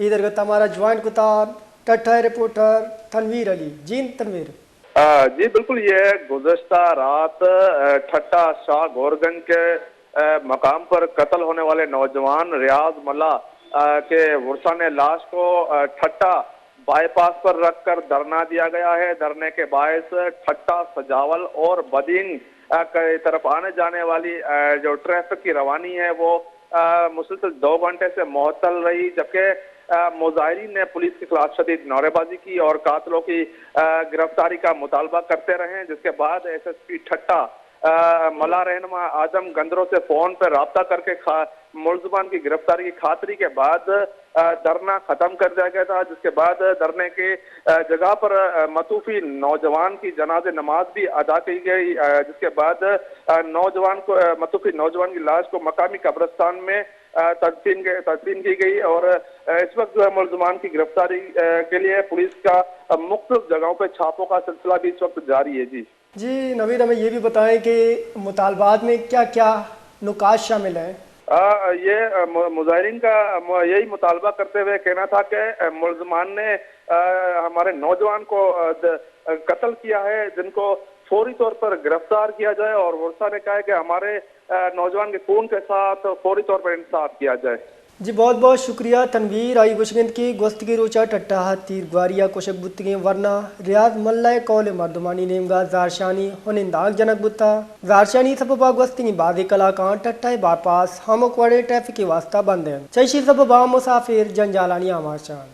ادھر کا ہمارا جوائنٹ کتاب ٹٹھا رپورٹر تنویر علی. جی تنویر. جی بالکل، یہ گزشتہ رات ٹھٹا شاہ گورگنج کے مقام پر قتل ہونے والے نوجوان ریاض ملا کے ورثہ نے لاش کو ٹھٹا بائی پاس پر رکھ کر دھرنا دیا گیا ہے. دھرنے کے باعث ٹھٹا سجاول اور بدین کی طرف آنے جانے والی جو ٹریفک کی روانی ہے وہ مسلسل 2 گھنٹے سے معطل رہی، جبکہ مظاہرین نے پولیس کے خلاف شدید نعرے بازی کی اور قاتلوں کی گرفتاری کا مطالبہ کرتے رہے، جس کے بعد ایس ایس پی ٹھٹا ملا رہنما اعظم گندرو سے فون پر رابطہ کر کے ملزمان کی گرفتاری کی خاطری کے بعد دھرنا ختم کر دیا گیا تھا، جس کے بعد دھرنے کی جگہ پر متوفی نوجوان کی جنازہ نماز بھی ادا کی گئی، جس کے بعد متوفی نوجوان کی لاش کو مقامی قبرستان میں تدفین کی گئی. اور اس وقت جو ہے ملزمان کی گرفتاری کے لیے پولیس کا مختلف جگہوں پہ چھاپوں کا سلسلہ بھی اس وقت جاری ہے. جی نوید، ہمیں یہ بھی بتائیں کہ مطالبات میں کیا کیا نکات شامل ہیں؟ یہ مظاہرین کا یہی مطالبہ کرتے ہوئے کہنا تھا کہ ملزمان نے ہمارے نوجوان کو قتل کیا ہے، جن کو فوری طور پر گرفتار کیا جائے، اور ورثہ نے کہا ہے کہ ہمارے نوجوان کے خون کے ساتھ فوری طور پر انصاف کیا جائے. جی بہت بہت شکریہ تنویر. آئی گوشگند کی گوستگی روچا ٹٹا تیر گواریا کوشک بتگیں ورنہ ریاض ملہ کول مردمانی نیمگا زارشانی ہننداگ جنک بتا زارشانی سببا گوستگی بعد کلاکان ٹٹا بار پاس ہمک وڑے ٹریفک کے واسطہ بند ہیں چیشی سببا مسافر جنجالانی آمارشان.